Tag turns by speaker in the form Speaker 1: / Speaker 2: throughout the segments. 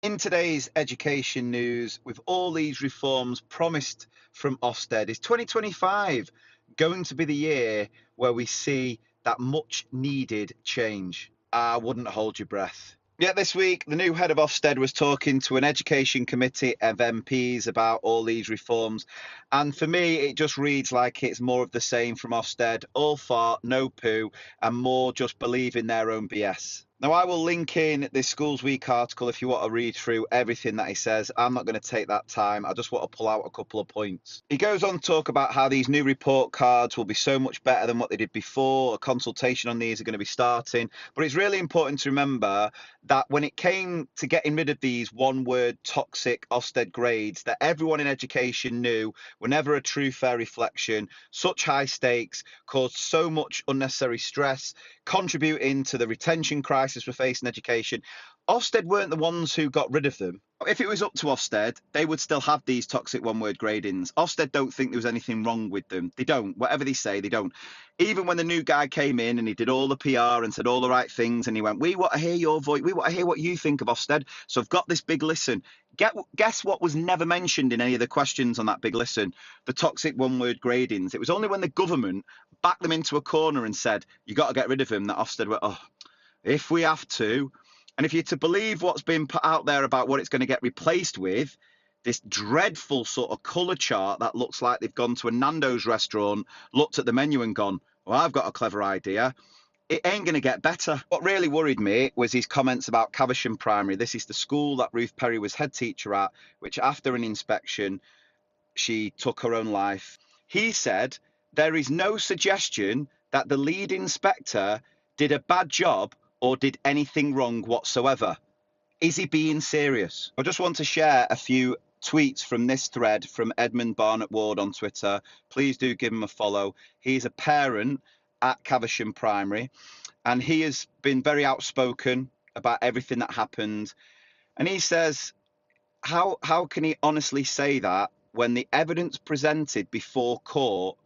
Speaker 1: In today's education news, with all these reforms promised from Ofsted, is 2025 going to be the year where we see that much needed change? I wouldn't hold your breath. Yet this week, the new head of Ofsted was talking to an education committee of MPs about all these reforms. And for me, it just reads like it's more of the same from Ofsted, all fart, no poo, and more just believing their own BS. Now, I will link in this Schools Week article if you want to read through everything that he says. I'm not going to take that time. I just want to pull out a couple of points. He goes on to talk about how these new report cards will be so much better than what they did before. A consultation on these are going to be starting. But it's really important to remember that when it came to getting rid of these one-word toxic Ofsted grades that everyone in education knew were never a true fair reflection, such high stakes, caused so much unnecessary stress, contributing to the retention crisis we're facing in education. Ofsted weren't the ones who got rid of them. If it was up to Ofsted, they would still have these toxic one-word gradings. Ofsted don't think there was anything wrong with them. They don't. Whatever they say, they don't. Even when the new guy came in and he did all the PR and said all the right things and he went, we want to hear your voice. We want to hear what you think of Ofsted. So I've got this big listen. Guess what was never mentioned in any of the questions on that big listen? The toxic one-word gradings. It was only when the government backed them into a corner and said, you got to get rid of them, that Ofsted went, oh, if we have to. And if you're to believe what's been put out there about what it's going to get replaced with, this dreadful sort of colour chart that looks like they've gone to a Nando's restaurant, looked at the menu and gone, well, I've got a clever idea. It ain't going to get better. What really worried me was his comments about Caversham Primary. This is the school that Ruth Perry was head teacher at, which after an inspection, she took her own life. He said, there is no suggestion that the lead inspector did a bad job or did anything wrong whatsoever. Is he being serious? I just want to share a few tweets from this thread from Edmund Barnett Ward on Twitter. Please do give him a follow. He's a parent at Caversham Primary, and he has been very outspoken about everything that happened. And he says, how can he honestly say that when the evidence presented before court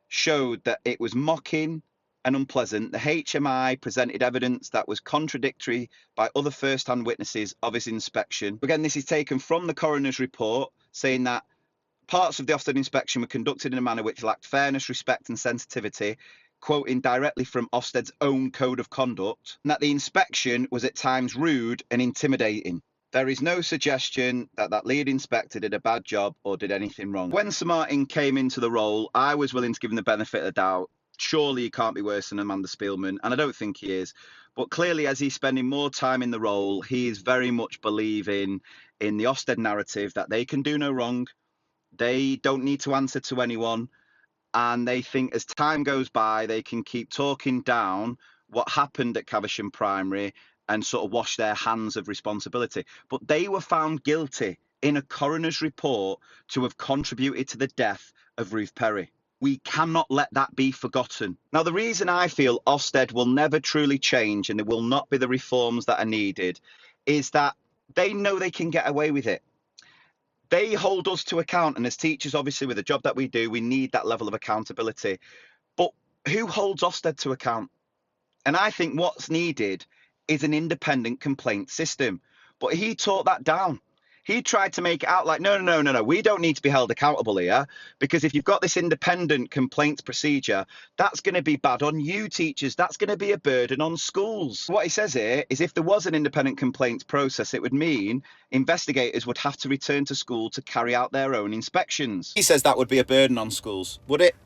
Speaker 1: showed that it was mocking and unpleasant? The HMI presented evidence that was contradictory by other first-hand witnesses of his inspection. Again, this is taken from the coroner's report, saying that parts of the Ofsted inspection were conducted in a manner which lacked fairness, respect and sensitivity, quoting directly from Ofsted's own code of conduct, and that the inspection was at times rude and intimidating. There is no suggestion that that lead inspector did a bad job or did anything wrong. When Sir Martin came into the role, I was willing to give him the benefit of the doubt. Surely he can't be worse than Amanda Spielman, and I don't think he is. But clearly, as he's spending more time in the role, he is very much believing in the Ofsted narrative that they can do no wrong, they don't need to answer to anyone, and they think as time goes by, they can keep talking down what happened at Caversham Primary and sort of wash their hands of responsibility. But they were found guilty in a coroner's report to have contributed to the death of Ruth Perry. We cannot let that be forgotten. Now, the reason I feel Ofsted will never truly change and there will not be the reforms that are needed is that they know they can get away with it. They hold us to account, and as teachers, obviously, with the job that we do, we need that level of accountability. But who holds Ofsted to account? And I think what's needed is an independent complaint system. But he taught that down. He tried to make it out like, no, we don't need to be held accountable here, because if you've got this independent complaints procedure, that's going to be bad on you teachers. That's going to be a burden on schools. What he says here is if there was an independent complaints process, it would mean investigators would have to return to school to carry out their own inspections. He says that would be a burden on schools, would it?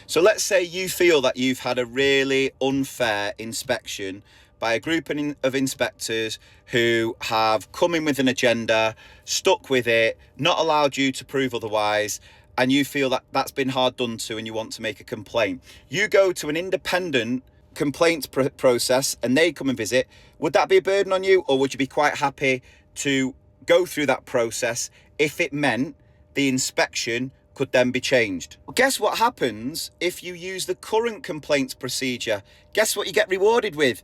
Speaker 1: So let's say you feel that you've had a really unfair inspection by a group of inspectors who have come in with an agenda, stuck with it, not allowed you to prove otherwise, and you feel that that's been hard done to and you want to make a complaint. You go to an independent complaints process and they come and visit. Would that be a burden on you, or would you be quite happy to go through that process if it meant the inspection could then be changed? Well, guess what happens if you use the current complaints procedure? Guess what you get rewarded with?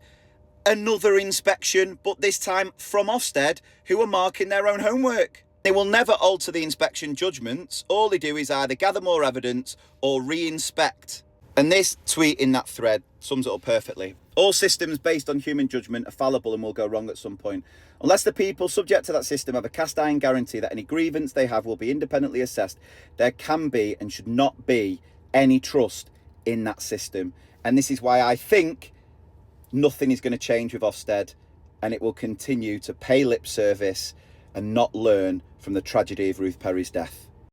Speaker 1: Another inspection, but this time from Ofsted, who are marking their own homework. They will never alter the inspection judgments. All they do is either gather more evidence or re-inspect. And this tweet in that thread sums it up perfectly. All systems based on human judgment are fallible and will go wrong at some point. Unless the people subject to that system have a cast iron guarantee that any grievance they have will be independently assessed, there can be and should not be any trust in that system. And this is why I think nothing is going to change with Ofsted, and it will continue to pay lip service and not learn from the tragedy of Ruth Perry's death.